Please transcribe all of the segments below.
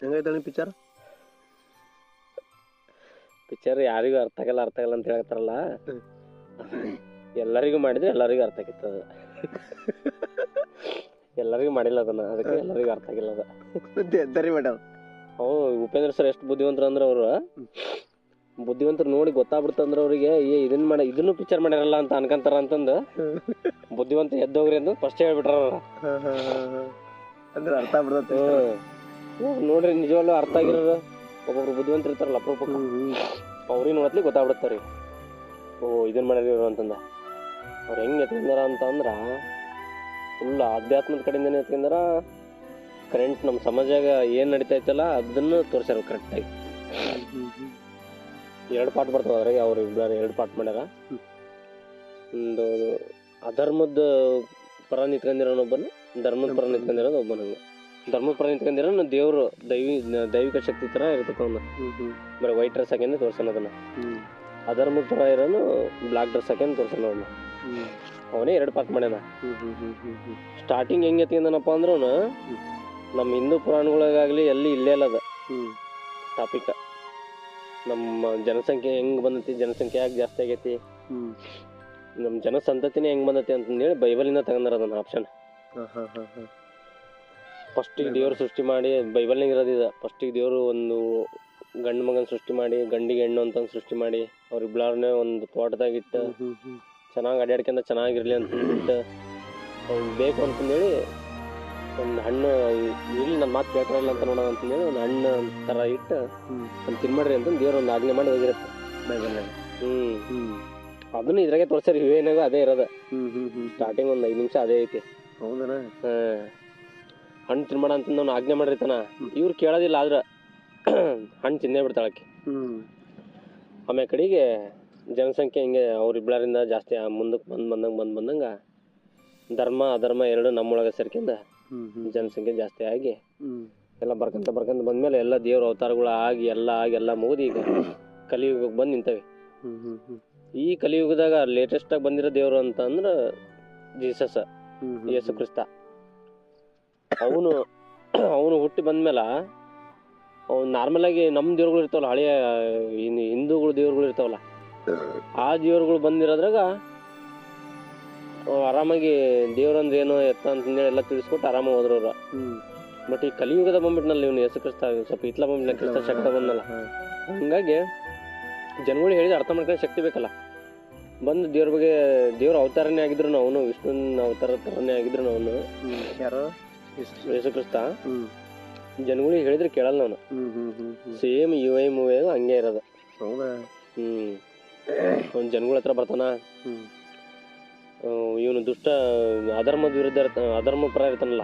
ಹೆಂಗೈತೆ picture? Picture ಯಾರಿಗೂ ಅರ್ಥ ಆಗಲ್ಲ ಅಂತ ಹೇಳ್ತಾರಲ್ಲ, ಎಲ್ಲರಿಗೂ ಮಾಡಿದ್ರೆ ಎಲ್ಲರಿಗೂ ಅರ್ಥ ಆಗಿತ್ತು ಅದು. ಎಲ್ಲರಿಗೂ ಮಾಡಿಲ್ಲ ಅದನ್ನ, ಅದಕ್ಕೆ ಎಲ್ಲರಿಗೂ ಅರ್ಥ ಆಗಿಲ್ಲ ಅದ. ಉಪೇಂದ್ರ ಸರ್ ಎಷ್ಟು ಬುದ್ಧಿವಂತರು ಅಂದ್ರೆ ಅವರು ಬುದ್ಧಿವಂತರು ನೋಡಿ ಗೊತ್ತಾಗ್ಬಿಡ್ತಂದ್ರ ಅವ್ರಿಗೆ ಇದನ್ನು ಪಿಕ್ಚರ್ ಮಾಡ್ಯಾರಲ್ಲ ಅಂತ ಅನ್ಕಂತಾರ ಅಂತಂದು ಬುದ್ಧಿವಂತ ಎದ್ದೋಗ್ರಿ ಅಂತ ಫಸ್ಟ್ ಹೇಳ್ಬಿಟ್ರ ಅಂದ್ರೆ ಅರ್ಥ ಆಗ್ಬಿಡ್ತೈತೆ. ನೋಡ್ರಿ ನಿಜವಾಗ್ಲೂ ಅರ್ಥ ಆಗಿರೋರು ಒಬ್ಬೊಬ್ರು ಬುದ್ಧಿವಂತರು ಇರ್ತಾರಲ್ಲ ಅಪರೂಪಕ್ಕ, ಅವ್ರಿಗೆ ನೋಡತ್ಲಿ ಗೊತ್ತಾಗ್ಬಿಡತ್ತಾರೆ. ಇದನ್ ಮಾಡ್ಯಾರ ಇವ್ರು ಅಂತಂದ. ಅವ್ರು ಹೆಂಗ್ ಎತ್ಕೊಂಡಾರ ಅಂತಂದ್ರ ಫುಲ್ ಆಧ್ಯಾತ್ಮದ ಕಡೆಯಿಂದನೇ ಎತ್ಕೊಂಡಾರ. ಕರೆಂಟ್ ನಮ್ಮ ಸಮಾಜಾಗ ಏನ್ ನಡೀತಾ ಇತ್ತಲ್ಲ ಅದನ್ನು ತೋರ್ಸ್ಯಾರ ಕರೆಕ್ಟಾಗಿ. 2 ಪಾರ್ಟ್ ಬರ್ತಾವ ಅದ್ರಾಗ. ಅವ್ರು 2 ಪಾರ್ಟ್ ಮಾಡ್ಯಾರ. ಒಂದು ಅಧರ್ಮದ ಪರ ನಿಂತ್ಕೊಂಡಿರೋನೊಬ್ಬನು, ಧರ್ಮದ ಪರ ನಿಂತ್ಕೊಂಡಿರೋದು ಒಬ್ಬನ. ಧರ್ಮದ ಪರ ನಿಂತ್ಕೊಂಡಿರೋನು ದೇವ್ರು ದೈವಿಕ ಶಕ್ತಿ ತರ ಇರ್ತೈತೆ ಅವನು. ಬರೀ ವೈಟ್ ಡ್ರೆಸ್ ಹಾಕಿಂದ ತೋರ್ಸೋಣ ಅದನ್ನ. ಅಧರ್ಮದ ಪರ ಇರೋನು ಬ್ಲಾಕ್ ಡ್ರೆಸ್ ಹಾಕಿಂದ ತೋರ್ಸೋಣ ಅವನು. ಅವನೇ 2 ಪಾರ್ಟ್ ಮಾಡ್ಯಾನ. ಸ್ಟಾರ್ಟಿಂಗ್ ಹೆಂಗ್ ಎತ್ಕೊಂಡನಪ್ಪ ಅಂದ್ರ ಅವನು ನಮ್ಮ ಹಿಂದೂ ಪುರಾಣಗಳಿಗಾಗ್ಲಿ ಎಲ್ಲಿ ಇಲ್ಲೇ ಅಲ್ಲ ಅದ ಟಾಪಿಕ್. ನಮ್ಮ ಜನಸಂಖ್ಯೆ ಹೆಂಗ್ ಬಂದೈತಿ, ಜನಸಂಖ್ಯೆ ಯಾಕೆ ಜಾಸ್ತಿ ಆಗೈತಿ, ನಮ್ಮ ಜನಸಂತತಿನೇ ಹೆಂಗ್ ಬಂದೈತಿ ಅಂತಂದೇಳಿ ಬೈಬಲಿಂದ ತಗೊಂಡಾರ ಅದನ್ನ ಆಪ್ಷನ್. ಫಸ್ಟಿಗೆ ದೇವ್ರು ಸೃಷ್ಟಿ ಮಾಡಿ, ಬೈಬಲ್ನಾಗ ಇರೋದಿದ, ಫಸ್ಟಿಗೆ ದೇವರು ಒಂದು ಗಂಡು ಮಗನ ಸೃಷ್ಟಿ ಮಾಡಿ, ಗಂಡಿಗೆ ಹೆಣ್ಣು ಅಂತ ಸೃಷ್ಟಿ ಮಾಡಿ, ಅವ್ರಿಬ್ಳಾರನ್ನೇ ಒಂದು ತೋಟದಾಗಿಟ್ಟು ಚೆನ್ನಾಗಿ ಅಡ್ಯಾಡ್ಕೊಂಡ ಚೆನ್ನಾಗಿರ್ಲಿ ಅಂತಂದ್ಬಿಟ್ಟು ಅವ್ನು ಬೇಕು ಅಂತಂದೇಳಿ ಒಂದು ಹಣ್ಣು ಇಲ್ಲಿ ನನ್ನ ಮಾತು ಕೇಳ್ತಾರಲ್ಲ ಅಂತ ನೋಡೋಣ ಅಂತಂದೇಳಿ ಒಂದು ಹಣ್ಣು ಥರ ಇಟ್ಟು ಒಂದು ತಿನ್ಮಾಡ್ರಿ ಅಂತ ದೇವ್ರು ಒಂದು ಆಜ್ಞೆ ಮಾಡಿ ಹೋಗಿರುತ್ತೆ ಬೈಬಲ್ನಾಗ. ಅದನ್ನು ಇದ್ರಾಗೆ ತೋರ್ಸ್ಯಾರ. ಏನಾಗ ಅದೇ ಇರೋದ. ಸ್ಟಾರ್ಟಿಂಗ್ ಒಂದು 5 ನಿಮಿಷ ಅದೇ ಐತಿ. ಹೌದಾ? ಹಣ್ಣು ತಿನ್ಮಾಡ ಅಂತಂದು ಅವ್ನು ಆಜ್ಞೆ ಮಾಡಿರ್ತಾನ. ಇವ್ರು ಕೇಳೋದಿಲ್ಲ, ಆದ್ರೆ ಹಣ್ಣು ತಿನ್ನೇ ಬಿಡ್ತಾಳಕ್ಕೆ. ಆಮೇಲೆ ಕಡೆಗೆ ಜನಸಂಖ್ಯೆ ಹಿಂಗೆ ಅವ್ರಿಬ್ಳರಿಂದ ಜಾಸ್ತಿ ಮುಂದಕ್ಕೆ ಬಂದಂಗ ಧರ್ಮ ಅಧರ್ಮ ಎರಡು ನಮ್ಮೊಳಗೆ ಸೇರ್ಕೊಂಡ ಜನಸಂಖ್ಯೆ ಜಾಸ್ತಿ ಆಗಿ ಎಲ್ಲ ಬರ್ಕಂತ ಬಂದ್ಮೇಲೆ ಎಲ್ಲ ದೇವ್ರ ಅವತಾರಗಳು ಆಗಿ ಎಲ್ಲ ಮುಗಿದು ಈಗ ಕಲಿಯುಗಕ್ಕೆ ಬಂದು ನಿಂತವೆ. ಈ ಕಲಿಯುಗದಾಗ ಲೇಟೆಸ್ಟ್ ಆಗಿ ಬಂದಿರೋ ದೇವ್ರು ಅಂತ ಅಂದ್ರ ಜೀಸಸ್, ಯೇಸು ಕ್ರಿಸ್ತ. ಅವನು ಹುಟ್ಟಿ ಬಂದ್ಮೇಲೆ ಅವ್ನು ನಾರ್ಮಲ್ ಆಗಿ ನಮ್ಮ ದೇವ್ರುಗಳು ಇರ್ತಾವಲ್ಲ, ಹಳೆಯ ಹಿಂದೂಗಳು ದೇವ್ರುಗಳು ಇರ್ತಾವಲ್ಲ, ಆ ದೇವ್ರುಗಳು ಬಂದಿರೋದ್ರಾಗ ಆರಾಮಾಗಿ ದೇವ್ರಂದ್ರೆ ಏನೋ ಎತ್ತ ಅಂತಂದೇಳಿ ಎಲ್ಲ ತಿಳಿಸ್ಕೊಟ್ಟು ಆರಾಮಾಗಿ ಹೋದ್ರು ಅವ್ರ. ಬಟ್ ಈ ಕಲಿಯುಗದ ಬಂದ್ಬಿಟ್ನಲ್ಲ ಇವನು ಯೇಸು ಕ್ರಿಸ್ತ, ಸ್ವಲ್ಪ ಇತ್ಲ ಬಂದ್ಬಿಟ್ಟ, ಕ್ರಿಸ್ತ ಶಕ್ತ ಬಂದಲ್ಲ. ಹಂಗಾಗಿ ಜನಗಳು ಹೇಳಿದ ಅರ್ಥ ಮಾಡ್ಕೊಂಡು ಶಕ್ತಿ ಬೇಕಲ್ಲ. ಬಂದು ದೇವ್ರ ಬಗ್ಗೆ, ದೇವ್ರ ಅವತಾರನೇ ಆಗಿದ್ರು ಅವನು, ವಿಷ್ಣುನ ಅವತಾರ ತರನೇ ಆಗಿದ್ರು ಅವನು, ಯಾರು ಯೇಸು ಕ್ರಿಸ್ತ. ಜನಗಳಿಗೆ ಹೇಳಿದ್ರೆ ಕೇಳಲ್ಲ ಅವನು. ಸೇಮ್ UI ಮೂವಿ ಹಂಗೆ ಇರೋದು. ಅವ್ನು ಜನಗಳ ಹತ್ರ ಬರ್ತಾನ. ಇವನು ದುಷ್ಟ ಅಧರ್ಮದ ವಿರುದ್ಧ ಅಧರ್ಮ ಪರ ಇರ್ತಾನಲ್ಲ,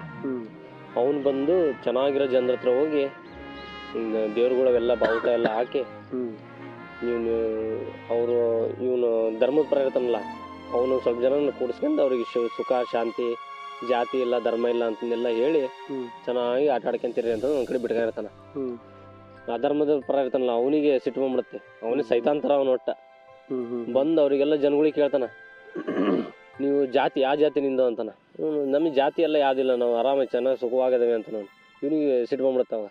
ಅವನು ಬಂದು ಚೆನ್ನಾಗಿರೋ ಜನರ ಹತ್ರ ಹೋಗಿ ದೇವ್ರುಗಳವೆಲ್ಲ ಬಾವುಟ ಎಲ್ಲ ಹಾಕಿ, ಇವನು ಧರ್ಮದ ಪರ ಇರ್ತಾನಲ್ಲ, ಅವನು ಸ್ವಲ್ಪ ಜನ ಕೂಡಿಸ್ಕೊಂಡು ಅವ್ರಿಗೆ ಸುಖ ಶಾಂತಿ ಜಾತಿ ಇಲ್ಲ ಧರ್ಮ ಇಲ್ಲ ಅಂತಂದೆಲ್ಲ ಹೇಳಿ ಚೆನ್ನಾಗಿ ಆಟ ಆಡ್ಕೊಂತೀರಿ ಅಂತ ಒಂದ್ ಕಡೆ ಬಿಟ್ಕೊಂಡಿರ್ತಾನ. ಅಧರ್ಮದ ಪರ ಇರ್ತಾನಲ್ಲ, ಅವನಿಗೆ ಸಿಟ್ಟು ಬಂದ್ಬಿಡುತ್ತೆ. ಅವನಿಗೆ ಸೈತಾಂತರ ಅವನ ಒಟ್ಟ ಬಂದು ಅವ್ರಿಗೆಲ್ಲ ಜನಗಳಿಗೆ ಕೇಳ್ತಾನ, ನೀವು ಜಾತಿ ಯಾವ ಜಾತಿ ನಿಂದ ಅಂತಾನ. ನಮಗೆ ಜಾತಿ ಎಲ್ಲ ಯಾವ್ದಿಲ್ಲ, ನಾವು ಆರಾಮಾಗಿ ಚೆನ್ನಾಗಿ ಸುಖವಾಗದೇವೆ ಅಂತ ನಾವು. ಇವನಿಗೆ ಸಿಟ್ಟು ಬಂದ್ಬಿಡುತ್ತಾವ.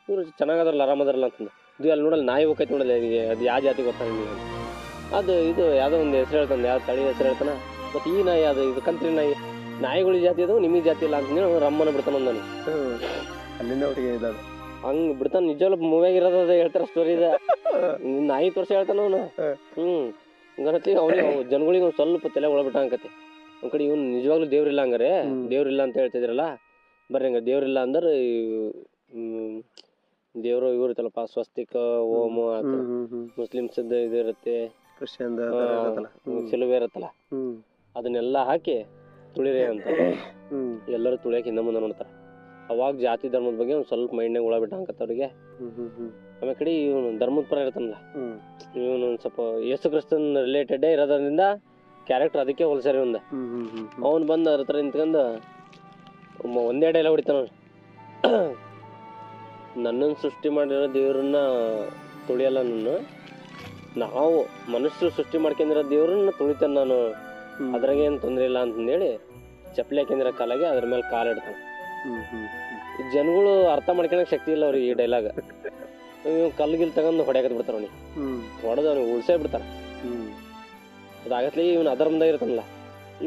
ಇವ್ರು ಚೆನ್ನಾಗದ್ರಲ್ಲ ಆರಾಮದಾರಲ್ಲ ಅಂತಂದು, ಇದು ಅಲ್ಲಿ ನೋಡಲ್ಲ ನಾಯಿ ಹೋಗೈತಿ ನೋಡಲ್ಲ, ಅದು ಯಾವ ಜಾತಿ ಗೊತ್ತಾ ನಿಮಗೆ? ಅದು ಇದು ಯಾವುದೋ ಒಂದು ಹೆಸರು ಹೇಳ್ತಾನೆ, ಯಾವ ತಳಿ ಹೆಸರು ಹೇಳ್ತಾನ. ಮತ್ತು ಈ ನಾಯಿ ಅದು ಇದು ಕಂತ್ರಿ ನಾಯಿ, ನಾಯಿಗಳಿಗೆ ಜಾತಿ ಅದು ನಿಮಗೆ ಜಾತಿ ಇಲ್ಲ ಅಂತಂದೇಳಿ ರಮ್ಮನ ಬಿಡ್ತಾನ ನಾನು. ಅಲ್ಲಿಂದ ಅವ್ರಿಗೆ ಹಂಗೆ ಬಿಡ್ತಾನ. ನಿಜವಾಗ್ಲೂ ಮೂವ್ಯಾಗಿರೋದ ಹೇಳ್ತಾರ ಸ್ಟೋರಿ ಇದೆ. ನಾಯಿ ತೋರ್ಸಿ ಹೇಳ್ತಾನ ಅವನು. ಹಂಗತಿ ಅವ್ನಿಗೆ ಜನಗಳಿಗೆ ಒಂದು ಸ್ವಲ್ಪ ತಲೆ ಒಳಬಿಟ್ಟ ಅನ್ಕತಿ. ಒಂದ್ ಕಡೆ ಇವ್ನು ನಿಜವಾಗ್ಲೂ ದೇವ್ರಿಲ್ಲ ಹಂಗಾರೆ, ದೇವ್ರಿಲ್ಲ ಅಂತ ಹೇಳ್ತಿದ್ರಲ್ಲ, ಬರ್ರಿ ಹಂಗ ದೇವ್ರಿಲ್ಲ ಅಂದ್ರೆ ದೇವ್ರು ಇವ್ರು ಇರ್ತಲ್ಲಪ್ಪ, ಸ್ವಸ್ತಿಕ ಓಮು ಆತ, ಮುಸ್ಲಿಮ್ಸ್ ಇದು ಇರುತ್ತೆ, ಕ್ರಿಶ್ಚಿಯನ್ ಸಿಲುಬೆ ಇರುತ್ತಲ್ಲ, ಅದನ್ನೆಲ್ಲ ಹಾಕಿ ತುಳಿರಿ ಅಂತ ಎಲ್ಲರೂ ತುಳಿಯಕ್ಕೆ ಹಿಂದೆ ಮುಂದೆ ನೋಡ್ತಾರೆ. ಅವಾಗ ಜಾತಿ ಧರ್ಮದ ಬಗ್ಗೆ ಒಂದು ಸ್ವಲ್ಪ ಮೈಂಡ್ನಾಗ ಒಳಬಿಟ್ಟ ಅನ್ಕತ್ತ ಅವ್ರಿಗೆ. ಆಮೇಲೆ ಕಡೆ ಇವನು ಧರ್ಮದ ಪರ ಇರ್ತಾನಲ್ಲ, ಇವನು ಸ್ವಲ್ಪ ಯೇಸು ಕ್ರಿಸ್ತನ್ ರಿಲೇಟೆಡ್ ಇರೋದ್ರಿಂದ ಕ್ಯಾರೆಕ್ಟರ್ ಅದಕ್ಕೆ ಹೋಲ್ಸ್ಯಾರ ಇವಂದ. ಅವನು ಬಂದು ಅದ್ರ ಹತ್ರ ನಿಂತ್ಕೊಂಡು ಒಂದೇ ಡೈಲಾಗ್ ಹೊಡಿತಾನ, ನನ್ನನ್ನು ಸೃಷ್ಟಿ ಮಾಡಿರೋ ದೇವ್ರನ್ನ ತುಳಿಯಲ್ಲ ನಾನು, ನಾವು ಮನುಷ್ಯರು ಸೃಷ್ಟಿ ಮಾಡ್ಕೊಂಡಿರೋ ದೇವ್ರನ್ನ ತುಳಿತಾನೆ ನಾನು, ಅದ್ರಾಗೇನು ತೊಂದರೆ ಇಲ್ಲ ಅಂತಂದೇಳಿ ಚಪ್ಪಲಿ ಹಾಕಿಂದಿರೋ ಕಾಲಾಗೆ ಅದ್ರ ಮೇಲೆ ಕಾಲಿಡ್ತಾನೆ. ಜನಗಳು ಅರ್ಥ ಮಾಡ್ಕೊಳಕ್ ಶಕ್ತಿ ಇಲ್ಲ ಅವ್ರಿಗೆ ಈ ಡೈಲಾಗ್. ಇವ್ ಕಲ್ಗಿಲ್ ತಗೊಂಡು ಹೊಡ್ಯಾಕತ್ ಬಿಡ್ತಾರ ಅವ್ನಿಗೆ, ಹೊಡೆದು ಅವ್ನಿಗೆ ಉಳ್ಸೇ ಬಿಡ್ತಾರ. ಅದಾಗತ್ಲಿ ಇವ್ನು ಅಧರ್ಮದಾಗ ಇರ್ತಾನಲ್ಲ,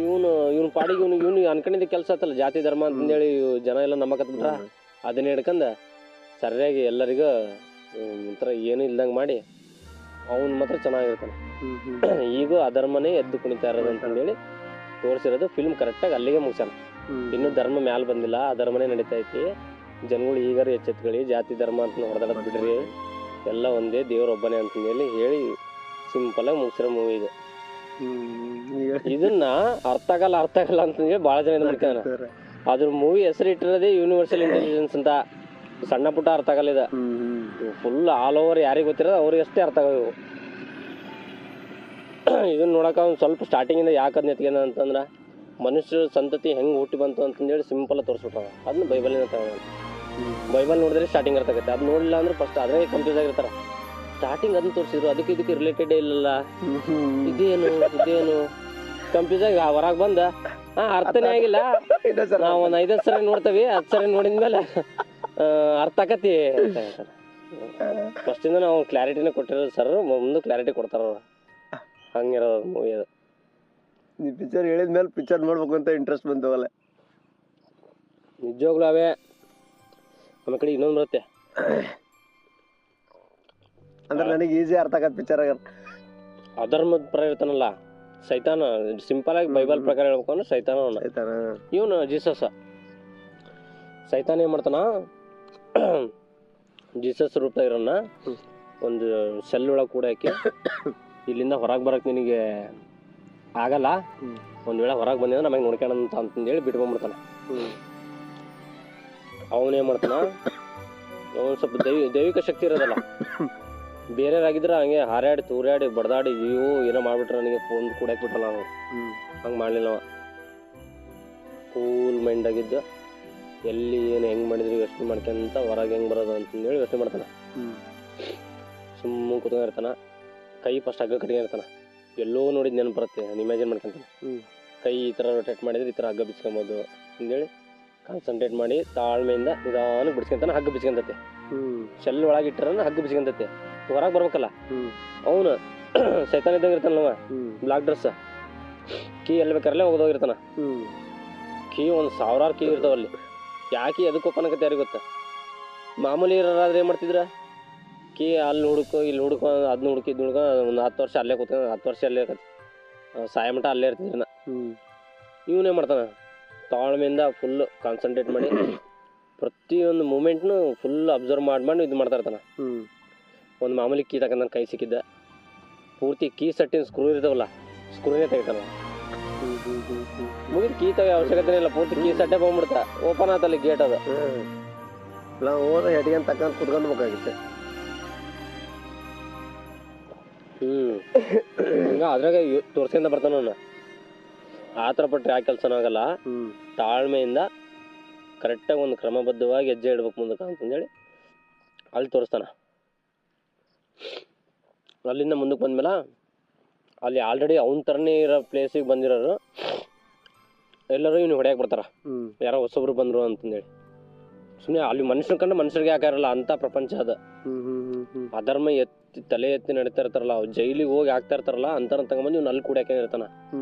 ಇವನು ಪಾಡಿಗೆ ಇವ್ನು ಅನ್ಕೊಂಡಿದ್ದ ಕೆಲಸ ಆತಲ್ಲ ಜಾತಿ ಧರ್ಮ ಅಂತಂದೇಳಿ ಜನ ಎಲ್ಲ ನಂಬಕತ್ ಬಿಟ್ರ, ಅದನ್ನ ಹಿಡ್ಕಂದ ಸರಿಯಾಗಿ ಎಲ್ಲರಿಗೂ ಒಂಥರ ಏನು ಇಲ್ದಂಗೆ ಮಾಡಿ ಅವನು ಮಾತ್ರ ಚೆನ್ನಾಗಿರ್ತಾನೆ. ಈಗ ಅಧರ್ಮನೇ ಎದ್ದು ಕುಣಿತಾ ಇರೋದು ಅಂತಂದೇಳಿ ತೋರಿಸಿರೋದು ಫಿಲ್ಮ್ ಕರೆಕ್ಟಾಗಿ ಅಲ್ಲಿಗೆ ಮುಗಿಸಾನ. ಇನ್ನೂ ಧರ್ಮ ಮ್ಯಾಲ ಬಂದಿಲ್ಲ, ಅಧರ್ಮನೇ ನಡೀತಾ ಐತಿ. ಜನಗಳು ಈಗಾರು ಎಚ್ಚೆತ್ಕೊಳ್ಳಿ, ಜಾತಿ ಧರ್ಮ ಅಂತ ಹೊಡೆದಾಡೋದು ಬಿಡ್ರಿ, ಎಲ್ಲ ಒಂದೇ ದೇವ್ರೊಬ್ಬನೇ ಅಂತಂದೇಳಿ ಹೇಳಿ ಸಿಂಪಲ್ ಆಗಿ ಮುಗಿಸಿರೋ ಮೂವಿ ಇದು. ಇದನ್ನ ಅರ್ಥ ಆಗಲ್ಲ ಅಂತಂದೇಳಿ ಭಾಳ ಜನ ಇದು ಮಾಡ್ತಾನ. ಅದ್ರ ಮೂವಿ ಹೆಸರು ಇಟ್ಟಿರೋದೇ ಯೂನಿವರ್ಸಲ್ ಇಂಟೆಲಿಜೆನ್ಸ್ ಅಂತ. ಸಣ್ಣ ಪುಟ್ಟ ಅರ್ಥ ಆಗಲ್ಲ ಇದು, ಫುಲ್ ಆಲ್ ಓವರ್ ಯಾರಿಗೆ ಗೊತ್ತಿರೋದು ಅವ್ರಿಗೆ ಅಷ್ಟೇ ಅರ್ಥ ಆಗೋದು. ಇದನ್ನ ನೋಡಕ ಒಂದು ಸ್ವಲ್ಪ ಸ್ಟಾರ್ಟಿಂಗಿಂದ ಯಾಕದ್ ನೆತ್ಗೆನ ಅಂತಂದ್ರೆ ಮನುಷ್ಯರ ಸಂತತಿ ಹೆಂಗೆ ಹುಟ್ಟಿ ಬಂತು ಅಂತಂದೇಳಿ ಸಿಂಪಲ್ ತೋರಿಸ್ಬಿಟ್ಟಾವ. ಅದನ್ನ ಬೈಬಲಿನ ತಗೊಂಡು ಬೈಬಲ್ ನೋಡಿದ್ರೆ ಸ್ಟಾರ್ಟಿಂಗ್ ಅರ್ಥಾಗತ್ತೆ, ಅದು ನೋಡಿಲ್ಲ ಅಂದ್ರೆ ಫಸ್ಟ್ ಅದೇ ಕನ್ಫ್ಯೂಸ್ ಆಗಿರ್ತಾರ. ಸ್ಟಾರ್ಟಿಂಗ್ ಅದನ್ನ ತೋರಿಸಿದ್ರು, ಇದಕ್ಕೆ ರಿಲೇಟೆಡ್ ಇಲ್ಲಲ್ಲ, ಇದೇನು ಕನ್ಫ್ಯೂಸ್ ಆಗಿ ಹೊರಗೆ ಬಂದ ಅರ್ಥನೇ ಆಗಿಲ್ಲ. ನಾವು ಒಂದು 5 ಸರಿ ನೋಡ್ತೇವಿ, 10 ಸರಿ ನೋಡಿದ್ಮೇಲೆ ಅರ್ಥ ಆಕತಿ ಅಂತ ಹೇಳ್ತಾರೆ. ಫಸ್ಟಿಂದ ನಾವು ಕ್ಲಾರಿಟಿನೇ ಕೊಟ್ಟಿರೋದು ಸರ್, ಮುಂದೆ ಕ್ಲಾರಿಟಿ ಕೊಡ್ತಾರ ಅವ್ರು. ಹಂಗಿರೋದು ಮೂವಿ ಅದು. ನೀ ಪಿಕ್ಚರ್ ಹೇಳಿದ್ಮೇಲೆ ಪಿಕ್ಚರ್ ನೋಡ್ಬೇಕು ಅಂತ ಇಂಟ್ರೆಸ್ಟ್ ಬಂತವಲ್ಲ. ನಿಜವಾಗ್ಲೂ ಅವೇ. ನಮ್ಮ ಕಡೆ ಇನ್ನೊಂದು ಬರುತ್ತೆ ಅಂದ್ರೆ ನನಗೆ ಈಸಿ ಅರ್ಥ ಆಗತ್ತೆ ಪಿಕ್ಚರ್ ಆಗ. ಅಧರ್ಮದ ಪರ ಇರ್ತಾನಲ್ಲ ಸೈತಾನ, ಸಿಂಪಲ್ ಆಗಿ ಬೈಬಲ್ ಪ್ರಕಾರ ಹೇಳ್ಬೇಕು ಅಂದ್ರೆ ಸೈತಾನ ಇವನು ಜೀಸಸ್. ಸೈತಾನ ಏನ್ ಮಾಡ್ತಾನ, ಜೀಸಸ್ ರೂಪದಾಗ ಇರೋನ್ನ ಒಂದು ಸೆಲ್ ಒಳಗೆ ಕೂಡ ಹಾಕಿ ಇಲ್ಲಿಂದ ಹೊರಗೆ ಬರಕ್ ನಿನಗೆ ಆಗಲ್ಲ, ಒಂದ್ ವೇಳೆ ಹೊರಗೆ ಬಂದಿದ್ರೆ ನಮಗೆ ನೋಡ್ಕೊಳ್ಳೋಂತ ಅಂತಂದೇಳಿ ಬಿಟ್ಕೊಂಡ್ಬಿಡ್ತಾನ. ಅವನೇನ್ ಮಾಡ್ತಾನ, ಅವನ್ ಸ್ವಲ್ಪ ದೈವಿಕ ಶಕ್ತಿ ಇರೋದಲ್ಲ, ಬೇರೆಯವ್ರಾಗಿದ್ರೆ ಹಂಗೆ ಹಾರಾಡಿ ತೂರಾಡಿ ಬಡ್ದಾಡಿ ಏನೋ ಮಾಡ್ಬಿಟ್ರೆ ನನಗೆ ಫೋನ್ ಕೂಡಕ್ ಬಿಟ್ಟಲ್ಲ ನಾವು. ಹಂಗೆ ಮಾಡ್ಲಿಲ್ಲ ಅವ. ಕೂಲ್ ಮೈಂಡ್ ಆಗಿದ್ದು ಎಲ್ಲಿ ಏನು ಹೆಂಗ್ ಮಾಡಿದ್ರಿ ಯೋಚನೆ ಮಾಡ್ಕೊಂತ ಹೊರಗೆ ಹೆಂಗ್ ಬರೋದು ಅಂತಂದೇಳಿ ಯೋಚನೆ ಮಾಡ್ತಾನ. ಸುಮ್ಮನೆ ಕೂತ್ಕೊಂಡಿರ್ತಾನ, ಕೈ ಫಸ್ಟ್ ಹಗ್ಗ ಕಟ್ಗೆ ಇರ್ತಾನ. ಎಲ್ಲೋ ನೋಡಿದ್ ನೆನಪು ಬರುತ್ತೆ, ಇಮ್ಯಾಜಿನ್ ಮಾಡ್ಕೊಂತಾನೆ. ಕೈ ಈ ಥರ ರೊಟೇಟ್ ಮಾಡಿದ್ರೆ ಈ ಥರ ಹಗ್ಗ ಬಿಚ್ಕೊಬೋದು ಅಂತೇಳಿ ಕಾನ್ಸಂಟ್ರೇಟ್ ಮಾಡಿ ತಾಳ್ಮೆಯಿಂದ ನಿಧಾನಕ್ಕೆ ಬಿಡ್ಸ್ಕೊಂತಾನೆ. ಹಗ್ಗ ಬಿಚ್ಕೊಂತತೆ, ಶೆಲ್ ಒಳಗೆ ಇಟ್ಟರನ್ನ ಹಗ್ಗ ಬಿಚ್ಕೊಂತತೆ. ಹೊರಗೆ ಬರ್ಬೇಕಲ್ಲ, ಅವನು ಸೈತಾನ ಇದ್ದಂಗೆ ಇರ್ತಾನವ, ಬ್ಲಾಕ್ ಡ್ರೆಸ್, ಕೀ ಎಲ್ಲಿ ಬೇಕಾರಲ್ಲೇ ಹೋಗೋಗಿರ್ತಾನ. ಕೀ ಒಂದು 1000 ಕೀ ಇರ್ತಾವಲ್ಲಿ. ಯಾಕೆ ಅದಕ್ಕೆ ಓಪನ್ ಆಗತ್ತೆ ಯಾರಿಗೆ ಗೊತ್ತ. ಮಾಮೂಲಿ ಇರೋರಾದ್ರೆ ಏನು ಮಾಡ್ತಿದ್ರ, ಕೀ ಅಲ್ಲಿ ಹುಡುಕೋ ಇಲ್ಲಿ ಹುಡುಕೋ ಅದನ್ನ ಹುಡುಕಿದ್ ಹುಡುಕ ಒಂದು 10 ವರ್ಷ ಅಲ್ಲೇ ಕೂತ್ಕೊಂಡು 10 ವರ್ಷ ಅಲ್ಲೇ ಇರತ್ತೆ, ಸಾಯ ಮಠ ಅಲ್ಲೇ ಇರ್ತಿದ್ರನ. ಇವನೇ ಮಾಡ್ತಾನ, ತಾಳ್ಮೆಯಿಂದ ಫುಲ್ ಕಾನ್ಸಂಟ್ರೇಟ್ ಮಾಡಿ ಪ್ರತಿಯೊಂದು ಮೂಮೆಂಟ್ನು ಫುಲ್ ಅಬ್ಸರ್ವ್ ಮಾಡಿ ಇದು ಮಾಡ್ತಾ ಇರ್ತಾನ. ಒಂದು ಮಾಮೂಲಿ ಕೀ ತಗೊಂಡ್ ನನ್ನ ಕೈ ಸಿಕ್ಕಿದ್ದ, ಪೂರ್ತಿ ಕೀ ಸೆಟ್ಟಿನ ಸ್ಕ್ರೂ ಇರ್ತಾವಲ್ಲ, ಸ್ಕ್ರೂನೇ ತೆಗಿತಾನ. ಮುಗಿದು ಕೀ ತೆಗೆ ಅವಶ್ಯಕತೆ ಇಲ್ಲ, ಪೂರ್ತಿ ಕೀ ಸೆಟ್ಟೆ ಬಂದ್ಬಿಡ್ತಾ, ಓಪನ್ ಆತಲ್ಲಿ ಗೇಟ್ ಅದು. ನಾವು ಹೋದ ಹೆಡ್ಗನ್ ತಗೊಂಡು ಕುತ್ಕೊಂಡ್ಬೇಕಾಗಿತ್ತೆ. ಹಿಂಗ ಅದ್ರಾಗ ತೋರ್ಸ್ಕೊಂಡ ಬರ್ತಾನ ಅವನು. ಆ ಥರ ಪಟ್ರೆ ಯಾವ ಕೆಲಸನೂ ಆಗಲ್ಲ. ತಾಳ್ಮೆಯಿಂದ ಕರೆಕ್ಟಾಗಿ ಒಂದು ಕ್ರಮಬದ್ಧವಾಗಿ ಹೆಜ್ಜೆ ಇಡ್ಬೇಕು ಮುಂದಕ್ಕೆ ಅಂತಂದೇಳಿ ಅಲ್ಲಿ ತೋರಿಸ್ತಾನ. ಅಲ್ಲಿಂದ ಮುಂದಕ್ಕೆ ಬಂದ್ಮೇಲೆ ಅಲ್ಲಿ ಆಲ್ರೆಡಿ ಅವನ ಥರನೇ ಇರೋ ಪ್ಲೇಸಿಗೆ ಬಂದಿರೋರು ಎಲ್ಲರೂ ಇವ್ನು ಹೊಡ್ಯಾಕೆ ಬರ್ತಾರ, ಯಾರೋ ಹೊಸಬ್ರು ಬಂದರು ಅಂತಂದೇಳಿ. ಸುಮ್ಮನೆ ಅಲ್ಲಿ ಮನುಷ್ಯನ ಕಂಡು ಮನುಷ್ಯರಿಗೆ ಯಾಕಾರಲ್ಲ ಅಂತ ಪ್ರಪಂಚ ಅದ. ಅಧರ್ಮ ತಲೆ ಎತ್ತಿ ನಡೀತಾ ಇರ್ತಾರಲ್ಲ, ಅವ್ರು ಜೈಲಿಗೆ ಹೋಗಿ ಆಗ್ತಾ ಇರ್ತಾರಲ್ಲ, ಅಂತಾರ ತಗೊಂಬಂದು ಇವ್ನು ಅಲ್ಲಿ ಕೂಡ್ಯಾಕೆ ಇರ್ತಾನ.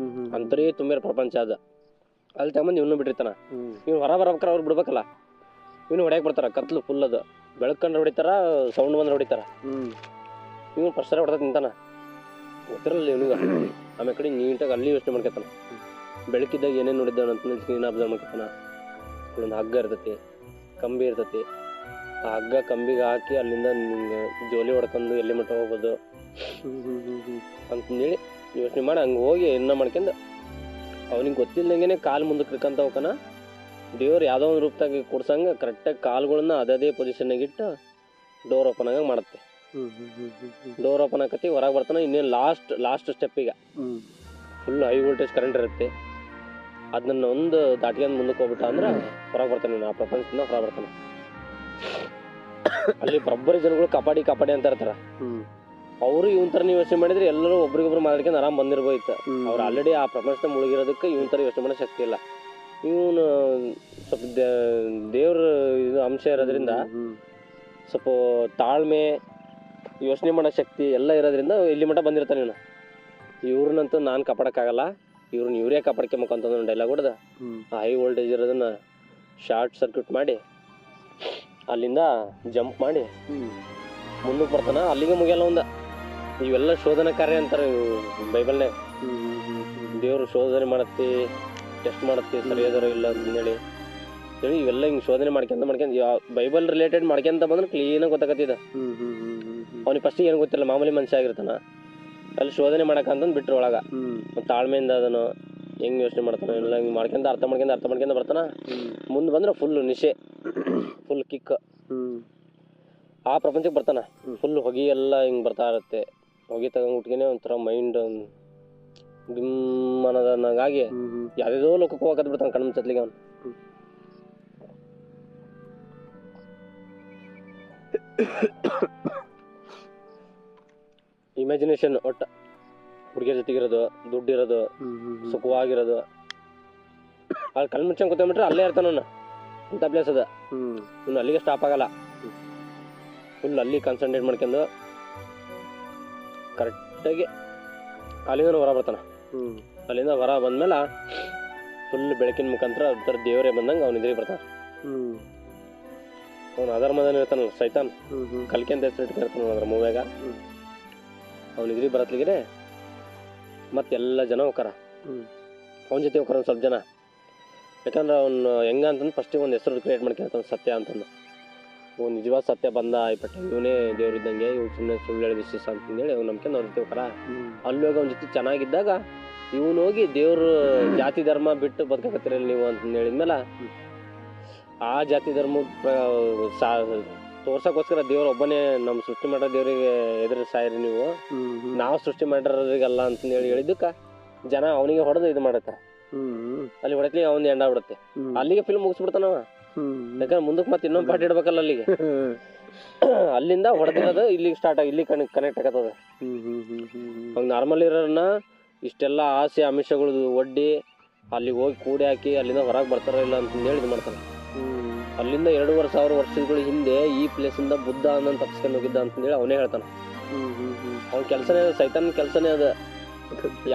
ಅಂತರೇ ತುಂಬಿರೋ ಪ್ರಪಂಚ ಅದ. ಅಲ್ಲಿ ತಗೊಂಬಂದು ಇವನು ಬಿಟ್ಟಿರ್ತಾನ. ಇವ್ನು ಹೊರ ಬರ್ಬೇಕಾರ ಅವ್ರು ಬಿಡ್ಬೇಕಲ್ಲ, ಇವ್ನು ಹೊಡ್ಯಾಕೆ ಬರ್ತಾರ. ಕತ್ಲು ಫುಲ್ ಅದು, ಬೆಳಕಂಡ್ರೆ ಹೊಡಿತಾರ, ಸೌಂಡ್ ಬಂದ್ರೆ ಹೊಡಿತಾರ. ಇವ್ನು ಪ್ರಶ್ನೆ ಹೊಡ್ತಾ ನಿಂತಾನ, ಗೊತ್ತಿರಲ್ಲ ಇವನಿಗೆ. ಆಮೇಲೆ ಕಡೆ ನೀಟಾಗಿ ಅಲ್ಲಿ ಯೋಚನೆ ಮಾಡ್ಕೊತಾನ. ಬೆಳಕಿದ್ದಾಗ ಏನೇನು ನೋಡಿದ್ದಾನ ಅಂತ ನೀನು ಅಬ್ಸರ್ವ್ ಮಾಡ್ಕೊತಾನ. ಇಲ್ಲೊಂದು ಹಗ್ಗ ಇರ್ತೈತಿ, ಕಂಬಿ ಇರ್ತೈತಿ. ಆ ಹಗ್ಗ ಕಂಬಿಗೆ ಹಾಕಿ ಅಲ್ಲಿಂದ ಜೋಲಿ ಹೊಡ್ಕೊಂಡು ಎಲ್ಲಿ ಮಟ್ಟ ಹೋಗ್ಬೋದು ಅಂತಂದೇಳಿ ಯೋಚನೆ ಮಾಡಿ ಹಂಗೆ ಹೋಗಿ ಎನ್ನ ಮಾಡ್ಕೊಂಡು ಅವನಿಗೆ ಗೊತ್ತಿಲ್ಲದಂಗೆ ಕಾಲು ಮುಂದಕ್ಕೆ ಇಟ್ಕೊಂತ ಹೋಗ್ತಾನ. ದೇವ್ರು ಯಾವುದೋ ಒಂದು ರೂಪದಾಗಿ ಕೂಡ್ಸಂಗೆ ಕರೆಕ್ಟಾಗಿ ಕಾಲುಗಳನ್ನ ಅದೇ ಪೊಸಿಷನ್ನಾಗ ಇಟ್ಟು ಡೋರ್ ಓಪನ್ ಆಗ ಮಾಡುತ್ತೆ. ಡೋರ್ ಓಪನ್ ಆಕತಿ, ಹೊರಗೆ ಬರ್ತಾನೆ. ಇನ್ನೇನು ಲಾಸ್ಟ್ ಸ್ಟೆಪ್ಪಿಗೆ ಫುಲ್ ಹೈ ವೋಲ್ಟೇಜ್ ಕರೆಂಟ್ ಇರುತ್ತೆ. ಅದನ್ನ ಒಂದು ದಾಟ್ಕೊಂಡು ಮುಂದಕ್ಕೆ ಹೋಗ್ಬಿಟ್ಟ ಅಂದ್ರೆ ಹೊರಗೆ ಬರ್ತಾನೆ, ಆ ಪ್ರಪಂಚದಿಂದ ಹೊರಗೆ ಬರ್ತಾನೆ. ಅಲ್ಲಿ ಬರೋಬ್ಬರಿ ಜನಗಳು ಕಪಾಡಿ ಅಂತ ಇರ್ತಾರ. ಅವರು ಇವನ್ ತರ ಯೋಚನೆ ಮಾಡಿದ್ರೆ ಎಲ್ಲರೂ ಒಬ್ರಿಗೊಬ್ರು ಮಾತಾಡ್ಕೊಂಡು ಆರಾಮ್ ಬಂದಿರ್ಬೋಯ್ತು. ಅವ್ರು ಆಲ್ರೆಡಿ ಆ ಪ್ರಪಂಚದ ಮುಳುಗಿರೋದಕ್ಕೆ ಇವನ್ ತರ ಯೋಚನೆ ಮಾಡೋ ಶಕ್ತಿ ಇಲ್ಲ. ಇವನು ಸ್ವಲ್ಪ ದೇವ್ರ ಇದು ಅಂಶ ಇರೋದ್ರಿಂದ ಸ್ವಲ್ಪ ತಾಳ್ಮೆ, ಯೋಚನೆ ಮಾಡೋ ಶಕ್ತಿ ಎಲ್ಲ ಇರೋದ್ರಿಂದ ಇಲ್ಲಿ ಮಟ್ಟ ಬಂದಿರ್ತಾನೆ ಇವನು. ಇವ್ರನ್ನಂತೂ ನಾನು ಕಾಪಾಡೋಕ್ಕಾಗಲ್ಲ, ಇವರೇ ಕಾಪಾಡ್ಕೊಂಬೇಕಂತ ಒಂದು ಡೈಲಾಗ್ ಹೊಡೆದ ಹೈ ವೋಲ್ಟೇಜ್ ಇರೋದನ್ನ ಶಾರ್ಟ್ ಸರ್ಕ್ಯೂಟ್ ಮಾಡಿ ಅಲ್ಲಿಂದ ಜಂಪ್ ಮಾಡಿ ಮುಂದಕ್ಕೆ ಬರ್ತಾನ. ಅಲ್ಲಿಗೆ ಮುಗಿಯಲ್ಲ ಒಂದ. ಇವೆಲ್ಲ ಶೋಧನಾ ಕಾರ್ಯ ಅಂತಾರೆ ಬೈಬಲ್ನೇ. ದೇವರು ಶೋಧನೆ ಮಾಡತ್ತಿ, ಟೆಸ್ಟ್ ಮಾಡತ್ತಿ, ಸರಿಯಾದರೋ ಇಲ್ಲ ಅಂತಂದೇಳಿ ಇವೆಲ್ಲ ಹಿಂಗೆ ಶೋಧನೆ ಮಾಡ್ಕೊಂತ ಬೈಬಲ್ ರಿಲೇಟೆಡ್ ಮಾಡ್ಕೊಂತ ಬಂದ್ರೆ ಕ್ಲೀನಾಗಿ ಗೊತ್ತಾಗತ್ತಿದ. ಅವ್ನಿಗೆ ಫಸ್ಟಿಗೆ ಏನು ಗೊತ್ತಿಲ್ಲ, ಮಾಮೂಲಿ ಮನುಷ್ಯ ಆಗಿರ್ತಾನ. ಅಲ್ಲಿ ಶೋಧನೆ ಮಾಡಕ್ಕಂತಂದು ಬಿಟ್ರು ಒಳಗ ತಾಳ್ಮೆಯಿಂದ ಅದನ್ನು ಹೆಂಗ್ ಯೋಚನೆ ಮಾಡ್ತಾನ ಎಲ್ಲ ಹಿಂಗೆ ಮಾಡ್ಕೊಂತ ಅರ್ಥ ಮಾಡ್ಕೊಂತ ಬರ್ತಾನ. ಮುಂದೆ ಬಂದ್ರೆ ಫುಲ್ ನಿಶೆ, ಫುಲ್ ಕಿಕ್, ಆ ಪ್ರಪಂಚಕ್ಕೆ ಬರ್ತಾನ. ಫುಲ್ ಹೊಗೆ ಎಲ್ಲ ಹಿಂಗೆ ಬರ್ತಾ ಇರುತ್ತೆ. ಹೊಗೆ ತಗೊಂಡ್ಬಿಟ್ಗೇನೆ ಒಂಥರ ಮೈಂಡ್ ಡಿಮ್ ಅನ್ನೋದನ್ನಾಗಿ ಯಾವ್ಯಾವುದೋ ಲೋಕಕ್ಕೆ ಹೋಗತ್ ಬಿಡ್ತಾನೆ ಕಣ್ಣು ಮುಚ್ಚತ್ಲಿಗೆ ಅವನು. ಇಮ್ಯಾಜಿನೇಷನ್ ಒಟ್ಟ ಹುಡುಗಿಯರ ಜೊತೆಗಿರೋದು, ದುಡ್ಡಿರೋದು, ಸುಖವಾಗಿರೋದು. ಅಲ್ಲಿ ಕಣ್ಣು ಮುಚ್ಚಂಗ್ ಕೂತ್ಕೊಂಡ್ಬಿಟ್ರೆ ಅಲ್ಲೇ ಇರ್ತಾನ ಅವನು. ಇಂಥ ಪ್ಲೇಸ್ ಅದ, ಇನ್ನು ಅಲ್ಲಿಗೆ ಸ್ಟಾಪ್ ಆಗಲ್ಲ. ಫುಲ್ ಅಲ್ಲಿ ಕಾನ್ಸಂಟ್ರೇಟ್ ಮಾಡ್ಕೊಂಡು ಕರೆಕ್ಟಾಗಿ ಅಲ್ಲಿಂದ ಹೊರ ಬರ್ತಾನ. ಅಲ್ಲಿಂದ ಹೊರ ಬಂದ್ಮೇಲೆ ಫುಲ್ ಬೆಳಕಿನ ಮುಖಾಂತರ ಒಂಥರ ದೇವರೇ ಬಂದಂಗೆ ಅವ್ನ ಎದುರಿಗೆ ಬರ್ತಾನ. ಅವ್ನು ಅಧರ್ಮದಲ್ಲಿ ಇರ್ತಾನಲ್ಲ ಸೈತಾನ್, ಕಲ್ಕಿ ಅಂತ ಹೆಸರು ಇಟ್ಕೊಂಡಿರ್ತಾನ ಅದ್ರ ಮೂವ್ಯಾಗ. ಅವ್ನ ಎದುರಿಗೆ ಬರತ್ಲಿಗೆ ಮತ್ತೆಲ್ಲ ಜನ ಹೋಗಾರ, ಅವನ ಜೊತೆ ಹೋಗಾರ ಒಂದು ಸ್ವಲ್ಪ ಜನ. ಯಾಕಂದ್ರೆ ಅವ್ನು ಹೆಂಗ ಅಂತಂದು ಫಸ್ಟಿಗೆ ಒಂದು ಹೆಸರು ಕ್ರಿಯೇಟ್ ಮಾಡ್ಕೊಂಡಿರ್ತಾನೆ, ಸತ್ಯ ಅಂತಂದು. ಅವ್ನು ನಿಜವಾದ ಸತ್ಯ ಬಂದ ಆಯ್ಪಟ್ಟ, ಇವನೇ ದೇವ್ರಿದ್ದಂಗೆ, ಇವ್ನು ಸುಮ್ಮನೆ ಸುಳ್ಳು ಹೇಳಿ ವಿಶ್ವಾಸ ಅಂತಂದೇಳಿ ಅವ್ನು ನಂಬಿಕೆ ಅವ್ರ ಜೊತೆ ಹೋಗಾರ. ಅಲ್ಲಿ ಹೋಗಿ ಅವ್ನ ಜೊತೆ ಚೆನ್ನಾಗಿದ್ದಾಗ ಇವನು ಹೋಗಿ ದೇವ್ರು ಜಾತಿ ಧರ್ಮ ಬಿಟ್ಟು ಬದುಕಕತ್ತಿರಲ್ಲ ನೀವು ಅಂತ ಹೇಳಿದ್ಮೇಲೆ ಆ ಜಾತಿ ಧರ್ಮ ತೋರ್ಸಕ್ಕೋಸ್ಕರ ದೇವ್ರ ಒಬ್ಬನೇ ನಮ್ಮ ಸೃಷ್ಟಿ ಮಾಡೋ ದೇವ್ರಿಗೆ ಎದುರು ಸಾಯ್ರಿ ನೀವು, ನಾವು ಸೃಷ್ಟಿ ಮಾಡಿರೋರಿಗಲ್ಲ ಅಂತ ಹೇಳಿದ್ದಕ್ಕ ಜನ ಅವನಿಗೆ ಹೊಡೆದು ಇದು ಮಾಡತ್ತಾರ. ಅಲ್ಲಿ ಹೊಡತ್ಲಿ ಅವನ್ ಎಂಡ ಬಿಡುತ್ತೆ. ಅಲ್ಲಿಗೆ ಫಿಲ್ಮ್ ಮುಗಿಸ್ಬಿಡ್ತಾನವ. ಯಾಕಂದ್ರೆ ಮುಂದಕ್ಕೆ ಮತ್ತೆ ಇನ್ನೊಂದು ಪಾರ್ಟ್ ಇಡ್ಬೇಕಲ್ಲ ಅಲ್ಲಿಗೆ. ಅಲ್ಲಿಂದ ಹೊಡೆದಿರೋದು ಇಲ್ಲಿಗೆ ಸ್ಟಾರ್ಟ್ ಆಗಿ ಇಲ್ಲಿ ಕನೆಕ್ಟ್ ಆಗತ್ತದ. ಅವ್ನು ನಾರ್ಮಲ್ ಇರೋರನ್ನ ಇಷ್ಟೆಲ್ಲ ಆಸೆ ಆಮಿಷಗಳು ಒಡ್ಡಿ ಅಲ್ಲಿಗೆ ಹೋಗಿ ಕೂಡಿ ಹಾಕಿ ಅಲ್ಲಿಂದ ಹೊರಗೆ ಬರ್ತಾರ ಇಲ್ಲ ಅಂತಂದೇಳಿ ಇದು ಮಾಡ್ತಾನೆ. ಅಲ್ಲಿಂದ 2,500 ವರ್ಷಗಳ ಹಿಂದೆ ಈ ಪ್ಲೇಸಿಂದ ಬುದ್ಧ ಅನ್ನೋನ್ ತಪ್ಪಿಸ್ಕೊಂಡು ಹೋಗಿದ್ದ ಅಂತಂದೇಳಿ ಅವನೇ ಹೇಳ್ತಾನ. ಅವ್ನ ಕೆಲಸನೇ ಅದ, ಸೈತಾನ್ ಕೆಲಸನೇ ಅದ.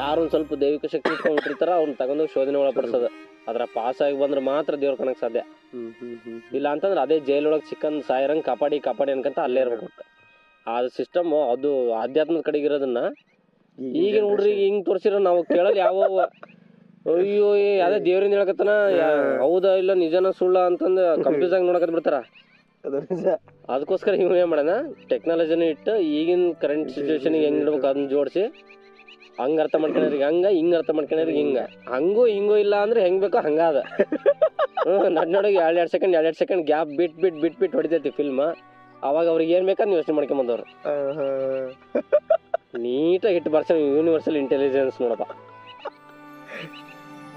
ಯಾರು ಒಂದು ಸ್ವಲ್ಪ ದೈವಿಕ ಶಕ್ತಿ ಇಟ್ಕೊಂಡಿರ್ತಾರ ಅವ್ನ ತಗೊಂಡೋಗಿ ಶೋಧನೆ ಒಳಪಡಿಸೋದು. ಅದ್ರ ಪಾಸ್ ಆಗಿ ಬಂದ್ರೆ ಮಾತ್ರ ದೇವ್ರ ಕಣಕ್ ಸಾಧ್ಯ. ಇಲ್ಲ ಅಂತಂದ್ರೆ ಅದೇ ಜೈಲೊಳಗೆ ಸಿಕ್ಕಂದ್ ಸಾಯರಂಗ್ ಕಾಪಾಡಿ ಅನ್ಕಂತ ಅಲ್ಲೇ ಇರ್ಬೇಕು. ಆ ಸಿಸ್ಟಮ್ ಅದು ಆಧ್ಯಾತ್ಮದ ಕಡೆಗಿರೋದನ್ನ ಈಗಿನ ಹುಡ್ರಿಗೆ ಹಿಂಗ್ ತೋರ್ಸಿರೋ ನಾವು ಕೇಳೋದು ಯಾವ ಅಯ್ಯೋ ಯಾವ್ದೇ ದೇವ್ರಿಂದ ಹೇಳಕತ್ತಾನ ಹೌದಾ ಇಲ್ಲ ನಿಜನ ಸುಳ್ಳ ಅಂತಂದು ಕನ್ಫ್ಯೂಸ್ ಆಗಿ ನೋಡಕತ್ ಬಿಡ್ತಾರ. ಅದಕ್ಕೋಸ್ಕರ ಇವ್ ಏನ್ ಮಾಡೋಣ, ಟೆಕ್ನಾಲಜಿನ ಇಟ್ಟು ಈಗಿನ ಕರೆಂಟ್ ಸಿಚುವೇಶನ್ ಹೆಂಗ್ ಇಡ್ಬೇಕು ಅದನ್ನ ಜೋಡಿಸಿ ಹಂಗ ಅರ್ಥ ಮಾಡ್ಕೊಂಡ್ರಿಗೆ ಹಂಗ, ಹಿಂಗ ಅರ್ಥ ಮಾಡ್ಕೊಂಡ್ರಿಗೆ ಹಿಂಗ, ಹಂಗೂ ಹಿಂಗೂ ಇಲ್ಲ ಅಂದ್ರೆ ಹೆಂಗ್ ಬೇಕೋ ಹಂಗಾದ. ನನ್ನೊಳಗೆ 2 ಸೆಕೆಂಡ್ ಗ್ಯಾಪ್ ಬಿಟ್ ಹೊಡಿತೈತಿ ಫಿಲ್ಮ್. ಅವಾಗ ಅವ್ರಿಗೆ ಏನ್ ಬೇಕಾದ್ ಯೋಚನೆ ಮಾಡ್ಕೊಂಬಂದವ್ರು ನೀಟಾಗಿ ಹಿಟ್ಟು ಬರ್ಸ ಯೂನಿವರ್ಸಲ್ ಇಂಟೆಲಿಜೆನ್ಸ್ ನೋಡಪ್ಪ.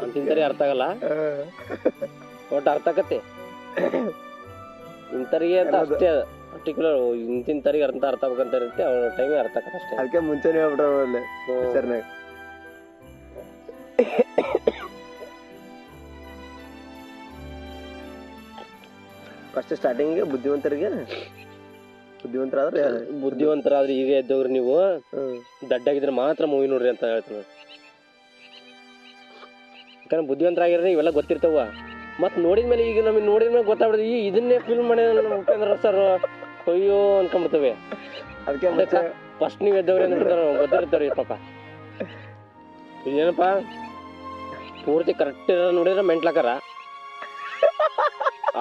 ಅಂತಿಂತರಿ ಅರ್ಥ ಆಗಲ್ಲ, ಒಟ್ಟು ಅರ್ಥ ಆಕತ್ತೆ ಇಂತರಿಗೆ ಅಂತ ಅಷ್ಟೇ. ಪರ್ಟಿಕ್ಯುಲರ್ ಇಂತಿಂತರಿಗೆ ಅರ್ಥ ಆಗ್ಬೇಕಂತ ಇರುತ್ತೆ, ಅವ್ರ ಟೈಮಿಗೆ ಅರ್ಥ ಆಗತ್ತೆ ಅಷ್ಟೇ. ಅದಕ್ಕೆ ಮುಂಚೆನೆ ಹೇಳ್ಬಿಟ್ರೆ ಫಸ್ಟ್ ಸ್ಟಾರ್ಟಿಂಗ್ ಬುದ್ಧಿವಂತರಾದ್ರೆ ಈಗ ಎದ್ದವ್ರಿ ನೀವು ದಡ್ಡಾಗಿದ್ರೆ ಮಾತ್ರ ಮೂವಿ ನೋಡ್ರಿ ಅಂತ ಹೇಳ್ತಾನೆ. ಯಾಕಂದ್ರೆ ಬುದ್ಧಿವಂತರಾಗಿರೋ ಇವೆಲ್ಲ ಗೊತ್ತಿರ್ತಾವ. ಮತ್ ನೋಡಿದ್ಮೇಲೆ ಈಗ ನಮಗೆ ನೋಡಿದ್ಮೇಲೆ ಗೊತ್ತಾಗ್ಬಿಡ್ತದೆ ಈ ಇದನ್ನೇ ಫಿಲ್ಮ್ ಮಾಡಿ ಉಪೇಂದ್ರ ಸರ್ ಅಯ್ಯೋ ಅನ್ಕೊಂಡ್ಬಿಡ್ತೇವೆ. ಅದಕ್ಕೆ ಫಸ್ಟ್ ನೀವ್ ಎದ್ದವ್ರಿ ಅಂತ ಗೊತ್ತಿರ್ತಾವ್ರಿ ಪಾಪ. ಇದೇನಪ್ಪ ಪೂರ್ತಿ ಕರೆಕ್ಟ್ ನೋಡಿದ್ರೆ ಮೆಂಟ್ಲಾಕಾರ,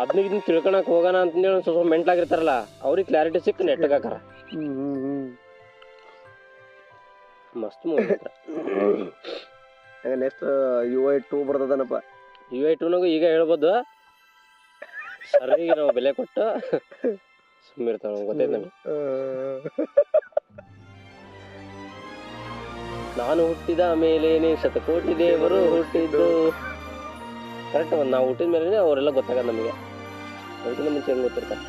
ಅದನ್ನ ಇದನ್ನ ತಿಳ್ಕೊಳಕ್ ಹೋಗೋಣ ಅಂತಂದೇಳಿ ಸ್ವಲ್ಪ ಮೆಂಟ್ಲಾಗಿರ್ತಾರಲ್ಲ ಅವ್ರಿಗೆ ಕ್ಲಾರಿಟಿ ಸಿಕ್ಕ ನೆಟ್ಟಗ್ ಹಾಕಾರ. ಮಸ್ತ್ ಮೂವಿ. Next UI 2 ಬರ್ತದನಪ್ಪ. UI 2 ಈಗ ಹೇಳ್ಬೋದು ಸರಿ, ನಾವು ಬೆಲೆ ಕೊಟ್ಟು ಸುಮ್ಮಿರ್ತಾವ. ಗೊತ್ತೈತೆ ನಮಗೆ. ನಾನು ಹುಟ್ಟಿದ ಮೇಲೇನೆ ಶತಕೋಟಿ ದೇವರು ಹುಟ್ಟಿದ್ದು. ಕರೆಕ್ಟ್, ನಾವು ಹುಟ್ಟಿದ ಮೇಲೆ ಅವರೆಲ್ಲ ಗೊತ್ತಾಗದ ನಮಗೆ. ಅದಕ್ಕಿಂತ ಮುಂಚೆ ಹೆಂಗ್ ಗೊತ್ತಿರ್ತಾರೆ.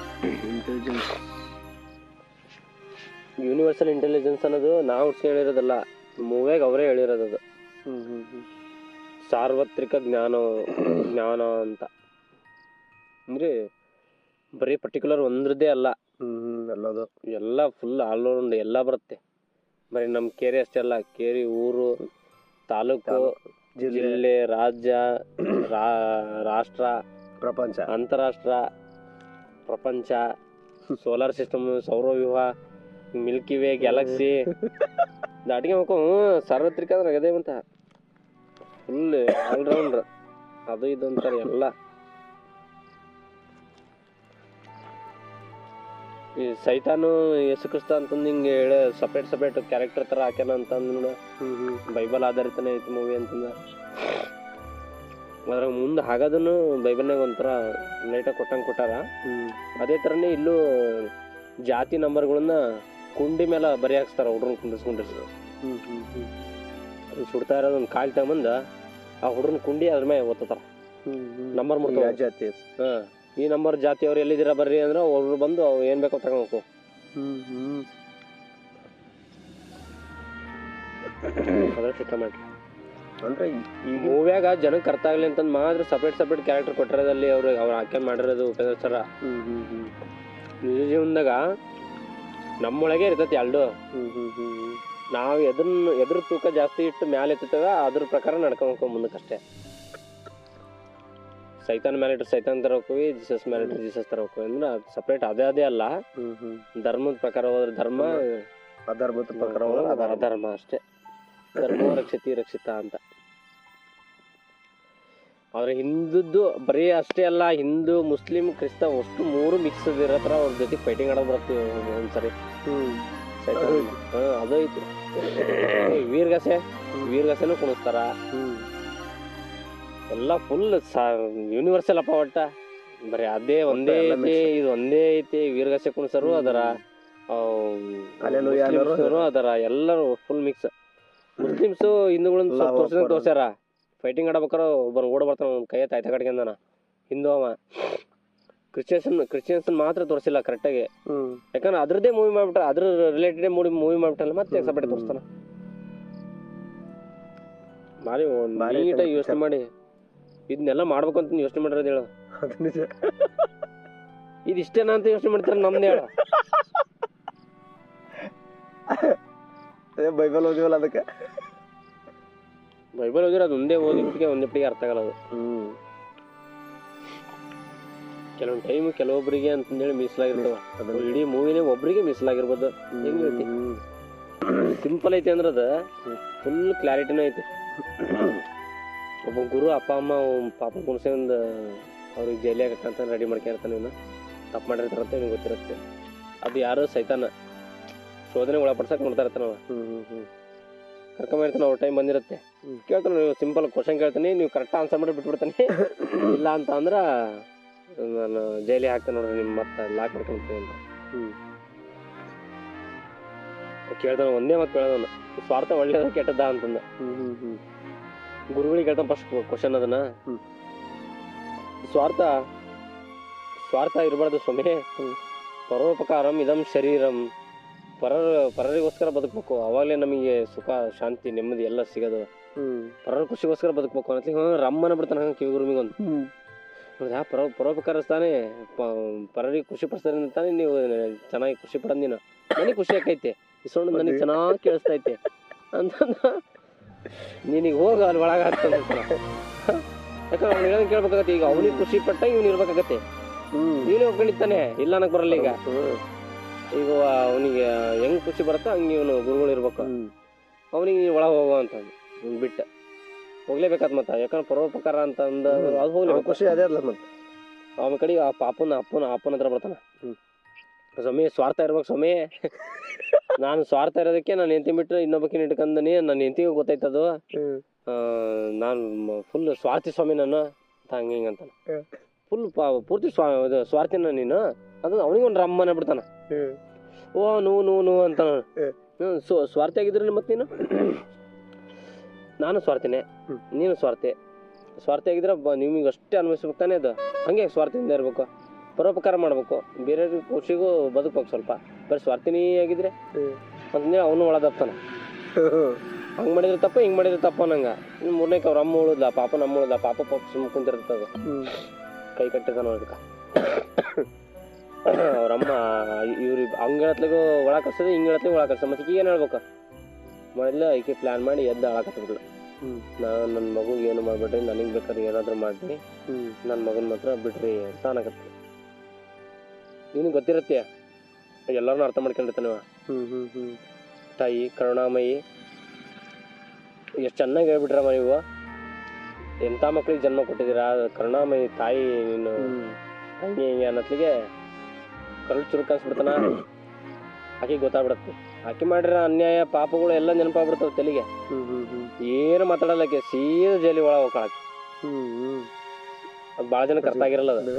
ಯೂನಿವರ್ಸಲ್ ಇಂಟೆಲಿಜೆನ್ಸ್ ಅನ್ನೋದು ನಾವು ಹೇಳಿರೋದಲ್ಲ, ಮೂವ್ಯಾಗ ಅವರೇ ಹೇಳಿರೋದು. ಅದು ಸಾರ್ವತ್ರಿಕ ಜ್ಞಾನ ಅಂತ ಅಂದ್ರೆ ಬರೀ ಪರ್ಟಿಕ್ಯುಲರ್ ಒಂದ್ರದ್ದೇ ಅಲ್ಲ, ಎಲ್ಲದು ಎಲ್ಲ ಫುಲ್ ಆಲ್ ರೌಂಡ್ ಎಲ್ಲ ಬರುತ್ತೆ. ಬರೀ ನಮ್ಮ ಕೇರಿ ಅಷ್ಟೇ ಅಲ್ಲ, ಕೇರಿ ಊರು, ತಾಲೂಕು, ಜಿಲ್ಲೆ, ರಾಜ್ಯ, ರಾಷ್ಟ್ರ, ಪ್ರಪಂಚ, ಅಂತಾರಾಷ್ಟ್ರ, ಪ್ರಪಂಚ, ಸೋಲಾರ್ ಸಿಸ್ಟಮ್, ಸೌರವ್ಯೂಹ, ಮಿಲ್ಕಿ ವೇ, ಗ್ಯಾಲಕ್ಸಿ ದಾಟಿಗೆ ಹೋಗೋ ಸಾರ್ವತ್ರಿಕ ಅಂದ್ರೆ ಅದೇ ಅಂತ ಫುಲ್ ಆಲ್ರೌಂಡ್ರ್ ಅದು ಇದು ಅಂತಾರೆ ಎಲ್ಲ. ಈ ಸೈತಾನು ಯೇಸು ಕ್ರಿಸ್ತ ಅಂತಂದು ಹಿಂಗೆ ಹೇಳ ಸಪ್ರೇಟ್ ಕ್ಯಾರೆಕ್ಟರ್ ಥರ ಹಾಕ್ಯಾನ ಅಂತಂದು ಬೈಬಲ್ ಆಧಾರಿತನೇ ಐತಿ ಮೂವಿ ಅಂತಂದ. ಅದ್ರಾಗ ಮುಂದೆ ಹಾಗೋದನ್ನು ಬೈಬಲ್ನಾಗ ಒಂಥರ ಲೈಟಾಗಿ ಕೊಟ್ಟಾರ. ಅದೇ ಥರನೇ ಇಲ್ಲೂ ಜಾತಿ ನಂಬರ್ಗಳನ್ನ ಕುಂಡಿ ಮೇಲೆ ಬರಿ ಹಾಕ್ಸ್ತಾರ, ಹುಡ್ರನ್ನ ಕುಂಡಿಸ್ಕೊಂಡಿರ್ತಾರೆ. ಸುಡ್ತಾ ಇರೋದು ಒಂದು ಕಾಲ್ ತಗೊಂಬಂದ ಆ ಹುಡ್ರನ್ನ ಕುಂಡಿ ಅದ್ರ ಮೇಲೆ ಓದ್ತಾರ, ನಂಬರ್ ಮುಟ್ಟ ಜಾತಿ. ಈ ನಂಬರ್ ಜಾತಿಯವ್ರು ಎಲ್ಲಿದ್ದೀರಾ ಬರ್ರಿ ಅಂದ್ರೆ ಅವ್ರು ಬಂದು ಅವು ಏನ್ ಬೇಕೋ ತಗೊಂಡ್ಬೇಕು. ಅದ್ರ ಸಿಸ್ಟಮ್ ಅಂದ್ರೆ ಈ ಮೂವ್ಯಾಗ ಜನಕ್ಕೆ ಅರ್ಥ ಆಗ್ಲಿ ಅಂತಂದ್ ಮಾತ್ರ ಸಪ್ರೇಟ್ ಕ್ಯಾರೆಕ್ಟರ್ ಕೊಟ್ಟಿರೋದಲ್ಲಿ ಅವ್ರು ಹಾಕ್ಯಾನ್ ಮಾಡಿರೋದು ಉಪೇಂದ್ರ ಸರ. ನಿಜ ಜೀವನದಾಗ ನಮ್ಮೊಳಗೆ ಇರ್ತೈತಿ ಎರಡು. ನಾವು ಎದ್ರ ತೂಕ ಜಾಸ್ತಿ ಇಟ್ಟು ಮ್ಯಾಲೆ ಎತ್ತುತ್ತೇವ ಅದ್ರ ಪ್ರಕಾರ ನಡ್ಕೊಂಡ್ ಮುಂದಕ್ಕಷ್ಟೇ. ಸೈತಾನ್ ಮೇಲೆ ಇಟ್ಟು ಸೈತಾನ್ ತರ ಹೋಗ್ತೀವಿ, ಜೀಸಸ್ ಮೇಲೆ ಇಟ್ಟು ಜೀಸಸ್ ತರ ಹೋಗ್ತೀವಿ ಅಂದ್ರೆ ಸಪ್ರೇಟ್ ಅದೇ ಅಲ್ಲ. ಧರ್ಮದ ಪ್ರಕಾರ ಹೋದ್ರೆ ಧರ್ಮ, ಅಧರ್ಮದ ಪ್ರಕಾರ ಅಧರ್ಮ ಅಷ್ಟೇ. ಧರ್ಮ ರಕ್ಷಿತ ಅಂತ. ಆದ್ರೆ ಹಿಂದುದ್ದು ಬರೀ ಅಷ್ಟೇ ಅಲ್ಲ, ಹಿಂದೂ, ಮುಸ್ಲಿಂ, ಕ್ರಿಸ್ತ ಅಷ್ಟು ಮೂರು ಮಿಕ್ಸ್ ಇರೋ ತರ ಅವ್ರ ಜೊತೆ ಫೈಟಿಂಗ್ ಆಡೋದು ಬರ್ತೀವಿ ಒಂದ್ಸರಿ. ಅದು ಐತಿ. ವೀರ್ಗಸೆನೂ ಕುಣಿಸ್ತಾರ. ಎಲ್ಲ ಫುಲ್ ಯೂನಿವರ್ಸಲ್ ಅಪ್ಪ ಒಟ್ಟ. ಬರೀ ಅದೇ ಒಂದೇ ಐತಿ, ಇದು ಒಂದೇ ಐತಿ. ವೀರ್ಗಸೆ ಕುಣಿಸರು ಅದರ, ಅದರ ಎಲ್ಲರೂ ಫುಲ್ ಮಿಕ್ಸ್. ಮುಸ್ಲಿಮ್ಸು ಹಿಂದೂಗಳನ್ನ ತೋರ್ಸ್ಯಾರ. ಫೈಟಿಂಗ್ ಆಡಬೇಕಾರೆ ಒಬ್ಬರು ಓಡ ಬರ್ತಾನ, ಒಂದು ಕೈ ತಾಯ್ತ ಕಟ್ಕೊಂಡಾನ ಹಿಂದೂ ಅವ. ಕ್ರಿಶ್ಚಿಯನ್ಸ್ ಮಾತ್ರ ತೋರಿಸಿಲ್ಲ ಕರೆಕ್ಟಾಗಿ. ಯಾಕಂದ್ರೆ ಅದ್ರದ್ದೇ ಮೂವಿ ಮಾಡ್ಬಿಟ್ಟ, ಅದ್ರ ರಿಲೇಟೆಡ್ ಮೂವಿ ಮಾಡ್ಬಿಟ್ಟಲ್ಲ, ಮತ್ತೆ ಸಪರೇಟ್ ತೋರಿಸ್ತಾನ. ನೀಟಾಗಿ ಯೋಚನೆ ಮಾಡಿ ಇದನ್ನೆಲ್ಲ ಮಾಡ್ಬೇಕು ಅಂತ ಯೋಚನೆ ಮಾಡಿರೋದು ಹೇಳು. ಇದಿಷ್ಟೇನಾ ಅಂತ ಯೋಚನೆ ಮಾಡ್ತಾರ ನಮ್ದು ಹೇಳ. ಬೈಬಲ್ ಓದಿವಲ್ಲ, ಅದಕ್ಕೆ ಬೈಬಲ್ ಓದಿರ ಅದು ಒಂದೇ ಒಂದಿಟ್ಟಿಗೆ ಅರ್ಥ ಆಗಲ್ಲ ಅದು. ಕೆಲವೊಂದು ಟೈಮ್ ಕೆಲವೊಬ್ಬರಿಗೆ ಅಂತಂದೇಳಿ ಮೀಸಲಾಗಿರ್ತಾವ. ಇಡೀ ಮೂವಿನೇ ಒಬ್ರಿಗೆ ಮೀಸಲಾಗಿರ್ಬೋದು. ಹೆಂಗ್ ಹೇಳ್ತಿ? ಸಿಂಪಲ್ ಐತಿ ಅಂದ್ರೆ ಅದ ಫುಲ್ ಕ್ಲಾರಿಟಿನೂ ಐತಿ. ಒಬ್ಬ ಗುರು ಅಪ್ಪ ಅಮ್ಮ ಪಾಪ ಕುಣ್ಸ್ಕೊಂಡ್ ಅವ್ರಿಗೆ ಜೈಲಿಯಾಗ ಅಂತ ರೆಡಿ ಮಾಡ್ಕೊಂಡಿರ್ತಾನೆ. ಇವನ್ನ ತಪ್ಪು ಮಾಡಿರ್ತಾರಂತ ಇವ್ನಿಗೆ ಗೊತ್ತಿರುತ್ತೆ. ಅದು ಯಾರು ಸೈತಾನ ಶೋಧನೆ ಒಳಪಡ್ಸಕ್ ನೋಡ್ತಾ ಇರ್ತಾನ. ಕರ್ಕೊಂಬರ್ತಾನೆ, ಅವ್ರ ಟೈಮ್ ಬಂದಿರುತ್ತೆ. ಕೇಳ್ತಾನೆ, ನೀವು ಸಿಂಪಲ್ ಕ್ವಶನ್ ಕೇಳ್ತಾನೆ, ನೀವು ಕರೆಕ್ಟ್ ಆನ್ಸರ್ ಮಾಡಿ ಬಿಟ್ಬಿಡ್ತಾನೆ. ಇಲ್ಲ ಅಂತ ಅಂದ್ರ ನಾನು ಜೈಲಿಗೆ ಹಾಕ್ತೇನೆ ನೋಡ್ರಿ, ನಿಮ್ ಮತ್ತೆ ಲಾಕ್ ಮಾಡ್ಕೊಂತೀನಿ ಅಂತ ಕೇಳ್ತಾನ. ಒಂದೇ ಮತ್ತೆ ಕೇಳೋದನ್ನ, ಸ್ವಾರ್ಥ ಒಳ್ಳೇದ ಕೆಟ್ಟದ್ದ ಅಂತಂದ. ಗುರುಗಳಿಗೆ ಕೇಳ್ತಾನ ಫಸ್ಟ್ ಕ್ವಶನ್ ಅದನ್ನ. ಸ್ವಾರ್ಥ ಇರಬಾರ್ದು ಸ್ವಾಮಿ. ಪರೋಪಕಾರಂ ಇದಂ ಶರೀರಂ. ಪರರಿಗೋಸ್ಕರ ಬದುಕ್ಬೇಕು, ಅವಾಗಲೇ ನಮಗೆ ಸುಖ, ಶಾಂತಿ, ನೆಮ್ಮದಿ ಎಲ್ಲ ಸಿಗೋದು. ಪರರ ಖುಷಿಗೋಸ್ಕರ ಬದುಕ್ಬೇಕು ಅನ್ನತ್ಲಿ ರಮ್ಮನ ಬಿಡ್ತಾನ ಕಿವಿಗುರುಮಿಗೊಂದು. ಹೌದಾ? ಪರೋಪಕಾರಸ್ತಾನೆ ಪರರಿಗೆ ಖುಷಿ ಪಡಿಸ್ತಾನೆ ತಾನೆ ನೀವು ಚೆನ್ನಾಗಿ ಖುಷಿ ಪಡೋದು. ನೀನು ನನಗೆ ಖುಷಿ ಆಕೈತೆ, ಈ ಸೌಂಡ್ ನನಗೆ ಚೆನ್ನಾಗಿ ಕೇಳಿಸ್ತೈತೆ ಅಂತಂದ. ನೀನೀಗ ಹೋಗ ಅಲ್ಲಿ ಒಳಗ ಆಗ್ತದ. ಯಾಕಂದ್ರೆ ಅವ್ನು ಹೇಳೋದು ಕೇಳ್ಬೇಕಾಗತ್ತೆ. ಈಗ ಅವನಿಗೆ ಖುಷಿ ಪಟ್ಟ ಇವ್ನು ಇರ್ಬೇಕಾಗತ್ತೆ. ನೀನೇ ಒಪ್ಕೊಂಡಿತ್ತಾನೆ, ಇಲ್ಲ ಅನ್ನಕ್ ಬರಲ್ಲ. ಈಗ ಅವನಿಗೆ ಹೆಂಗ್ ಖುಷಿ ಬರುತ್ತೋ ಹಂಗೆ ಇವನು ಗುರುಗಳು ಇರ್ಬೇಕು. ಅವನಿಗೆ ಒಳ ಹೋಗುವ ಅಂತ ಬಿಟ್ಟ ಹೋಗ್ಲೇಬೇಕಾದ್ ಮತ್ತ. ಯಾಕಂದ್ರೆ ಪರೋಪಕಾರ ಅಂತ ಅಂದ ಅದು ಹೋಗ್ಲೇಬೇಕು. ಖುಷಿ ಅದೇ ಅಲ್ಲ ಮತ್ತೆ. ಅವನ ಕಡೆ ಅಪ್ಪನ ಹತ್ರ ಬರ್ತಾನ. ಸ್ವಾಮಿ ಸ್ವಾರ್ಥ ಇರ್ಬೇಕು ಸ್ವಾಮಿ. ನಾನು ಸ್ವಾರ್ಥ ಇರೋದಕ್ಕೆ ನಾನು ಹೆಂಡತಿ ಬಿಟ್ಟು ಇನ್ನೊಬ್ಬಕಿನ ಇಟ್ಕೊಂಡನಿ. ನನ್ನ ಹೆಂಡತಿಗೂ ಗೊತ್ತಾಯ್ತದು. ನಾನು ಫುಲ್ ಸ್ವಾರ್ಥಿ ಸ್ವಾಮಿ ನಾನು ಅಂತ ಹಿಂಗಂತಾನ. ಫುಲ್ ಪೂರ್ತಿ ಸ್ವಾರ್ಥಿನ ನೀನು ಅದು. ಅವನಿಗೆ ಒಂದು ರಮ್ಮನ ಬಿಡ್ತಾನ. ಓ ನೂ ಅಂತ. ಸ್ವಾರ್ಥಿ ಆಗಿದ್ರೆ ಮತ್ತೆ ನೀನು, ನಾನು ಸ್ವಾರ್ಥಿನೇ, ನೀನು ಸ್ವಾರ್ಥಿ ಆಗಿದ್ರೆ ನಿಮಗೆ ಅಷ್ಟೇ ಅನ್ಭವಿಸ್ಬೇಕು ತಾನೇ. ಅದು ಹಂಗೆ ಸ್ವಾರ್ಥಿಯಿಂದ ಇರ್ಬೇಕು, ಪರೋಪಕಾರ ಮಾಡ್ಬೇಕು, ಬೇರೆಯವ್ರಿಗೆ ಖುಷಿಗೂ ಬದುಕ್ಬೇಕು. ಸ್ವಲ್ಪ ಬರೀ ಸ್ವಾರ್ಥಿನೇ ಆಗಿದ್ರೆ ಅಂತಂದೇಳಿ ಅವನು ಒಳದಪ್ತಾನ. ಹಂಗೆ ಮಾಡಿದ್ರೆ ತಪ್ಪ ಹಿಂಗೆ ಮಾಡಿದ್ರೆ ತಪ್ಪ ನಂಗೆ ಇನ್ನು ಮೂರನೇಕ್ಕೆ ಅವ್ರ ಅಮ್ಮ ಉಳಿದ್ಲ ಪಾಪ ನಮ್ಮ ಉಳಿದ್ಲ ಪಾಪ ಸುಮ್ಮ ಕುಂತಿರ್ತದೆ ಕೈ ಕಟ್ಟಿದ ನೋಡಕ ಅವ್ರಮ್ಮ ಇವ್ರು ಹಂಗೆ ಹೇಳತ್ಲಿಗೂ ಒಳ ಕಳ್ಸೋದು ಹಿಂಗೆ ಹೇಳತ್ಲಿಗೂ ಒಳ ಕಳ್ಸೋದು ಮತ್ತೆ ಏನು ಹೇಳ್ಬೇಕು ಮಾಡಿಲ್ಲ ಈಕೆ ಪ್ಲ್ಯಾನ್ ಮಾಡಿ ಎದ್ದು ಹಾಳಕತ್ತಿದ್ಲು ನಾನು ನನ್ನ ಮಗುಗೆ ಏನು ಮಾಡ್ಬಿಟ್ರಿ ನನಗೆ ಬೇಕಾದ್ರೆ ಏನಾದರೂ ಮಾಡಿರಿ ನನ್ನ ಮಗನ ಮಾತ್ರ ಬಿಡ್ರಿ ಅಂತ ಅನ್ನಕತ್ತಿ ನಿನಗೆ ಗೊತ್ತಿರತ್ತೆ ಎಲ್ಲರನ್ನೂ ಅರ್ಥ ಮಾಡ್ಕೊಂಡಿರ್ತಾನೆ ತಾಯಿ ಕರುಣಾಮಯಿ ಎಷ್ಟು ಚೆನ್ನಾಗಿ ಹೇಳ್ಬಿಟ್ರಮ್ಮ ನೀವು ಎಂಥ ಮಕ್ಳಿಗೆ ಜನ್ಮ ಕೊಟ್ಟಿದ್ದೀರಾ ಕರುಣಾಮಯಿ ತಾಯಿ ನೀನು ಹಂಗೆ ಹಿಂಗೆ ಅನ್ನತ್ಲಿಗೆ ಕರುಳು ಚುರುಕು ಅನ್ಸ್ಬಿಡ್ತಾನ ಆಕೆ ಗೊತ್ತಾಗ್ಬಿಡತ್ತೆ ಆಕೆ ಮಾಡಿರೋ ಅನ್ಯಾಯ ಪಾಪಗಳು ಎಲ್ಲ ನೆನಪಾಗ್ಬಿಡ್ತಾವ ತಲೆಗೆ ಏನು ಮಾತಾಡಲ್ಲಕ್ಕೆ ಸೀದಾ ಜೈಲಿ ಒಳಗೆ ಹೋಗಾಕಿ ಅದು ಭಾಳ ಜನಕ್ಕೆ ಅರ್ಥ ಆಗಿರಲ್ಲ ಅದು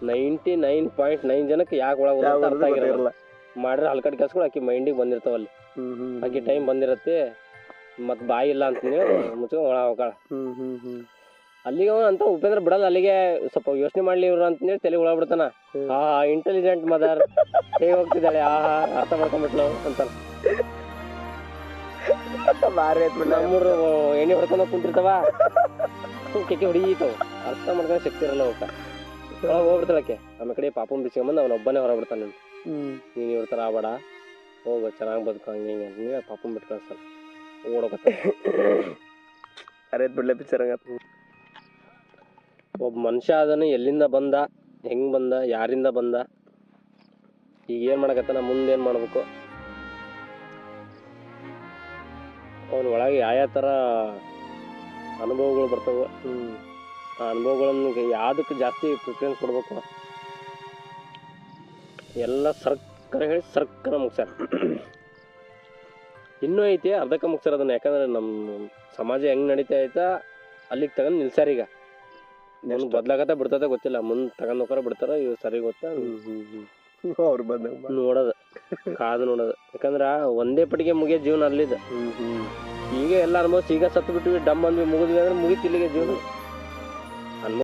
99.9 ಜನಕ್ಕೆ ಯಾಕೆ ಒಳಗೆ ಅರ್ಥ ಆಗಿರಲ್ಲ ಮಾಡಿರೋ ಹಲ್ಕಟ್ ಕೆಲಸಗಳು ಆಕೆ ಮೈಂಡಿಗೆ ಬಂದಿರ್ತಾವ ಅಲ್ಲಿ ಆಕೆ ಟೈಮ್ ಬಂದಿರತ್ತೆ ಮತ್ತು ಬಾಯಿ ಇಲ್ಲ ಅಂತಂದ್ರೆ ಮುಚ್ಕೊಂಡು ಒಳ ಹೋಗಾಳ ಅಲ್ಲಿಗೆ ಅವ ಅಂತ ಉಪೇಂದ್ರ ಬಿಡಲ್ಲ ಅಲ್ಲಿಗೆ ಸ್ವಲ್ಪ ಯೋಚನೆ ಮಾಡ್ಲಿ ಇವ್ರು ಅಂತಂದೇಳಿ ತಲೆ ಒಳಗ್ಬಿಡ್ತಾನ ಇಂಟೆಲಿಜೆಂಟ್ ಮದರ್ ಹೇಗೆ ಹೋಗ್ತಿದ್ದಾಳೆ ಅರ್ಥ ಮಾಡ್ಕೊಂಡ್ಬಿಟ್ಲು ಅಂತ ನಮ್ಮೂರು ಎಣ್ಣೆ ಹೊಡ್ಕೊಂಡು ಕುಂತಿರ್ತಾವ ಕೆಕ್ಕೆ ಹೊಡೀತಾವ ಅರ್ಥ ಮಾಡ್ಕೊಂಡು ಶಕ್ತಿ ಇರಲ್ಲ ಹೋಗ ಒಳಗೆ ಹೋಗ್ಬಿಡ್ತಾಳಕ್ಕೆ ಆಮೇಲೆ ಕಡೆ ಪಾಪನ್ ಬಿಚ್ಕೊಂಬಂದು ಅವನ ಒಬ್ಬನೇ ಹೊರಬಿಡ್ತಾನೆ ನೀನು ಇವ್ರ ಥರ ಆಬೇಡ ಹೋಗು ಚೆನ್ನಾಗಿ ಬದುಕು ಹಂಗೆ ಹಿಂಗೆ ಅಂತಂದ್ರೆ ಪಾಪನ್ ಬಿಟ್ಟು ಕಳಿಸ್ತಾನೆ ಓಡೋಕತ್ತ ಅರೇತ್ ಬಿಡ್ಲೆ ಪಿಕ್ಚರ್ ಒಬ್ಬ ಮನುಷ್ಯ ಅದನ್ನು ಎಲ್ಲಿಂದ ಬಂದ ಹೆಂಗೆ ಬಂದ ಯಾರಿಂದ ಬಂದ ಈಗ ಏನು ಮಾಡಕತ್ತಾನ ಮುಂದೇನು ಮಾಡ್ಬೇಕು ಅವನ ಒಳಗೆ ಯಾವ ಥರ ಅನುಭವಗಳು ಬರ್ತವೆ ಆ ಅನುಭವಗಳನ್ನು ಯಾವುದಕ್ಕೆ ಜಾಸ್ತಿ ಪ್ರಿಫರೆನ್ಸ್ ಕೊಡ್ಬೇಕು ಎಲ್ಲ ಸರ್ಕಾರ ಹೇಳಿ ಸರ್ಕಾರ ಮುಗ್ಸ್ಯಾರ ಇನ್ನೂ ಐತಿ ಅರ್ಧಕ್ಕೆ ಮುಗ್ಸ್ಯಾರ ಅದನ್ನು ಯಾಕಂದ್ರೆ ನಮ್ಮ ಸಮಾಜ ಹೆಂಗೆ ನಡೀತಾ ಐತಾ ಅಲ್ಲಿಗೆ ತಗೊಂಡು ನಿಲ್ಸ್ಯಾರ ಈಗ ಮುಂದೆ ಬದ್ಲಾಗತ್ತ ಬಿಡ್ತದ ಗೊತ್ತಿಲ್ಲ ಮುಂದೆ ತಗೊಂಡ್ ಹೋಗಾರ ಬಿಡ್ತಾರ ಇವ್ ಸರಿ ಗೊತ್ತಾ ಅವ್ರು ಬಂದ ನೋಡೋದು ಕಾದು ನೋಡೋದು ಯಾಕಂದ್ರ ಒಂದೇ ಪಟಿಗೆ ಮುಗಿಯೋ ಜೀವನ ಅಲ್ಲಿದ ಈಗ ಎಲ್ಲ ಅನುಭವಿಸಿ ಈಗ ಸತ್ತು ಬಿಟ್ವಿ ಡಮ್ ಅಂದ್ವಿ ಮುಗಿದ್ವಿ ಅಂದ್ರೆ ಮುಗಿತು ಇಲ್ಲಿಗೆ ಜೀವನ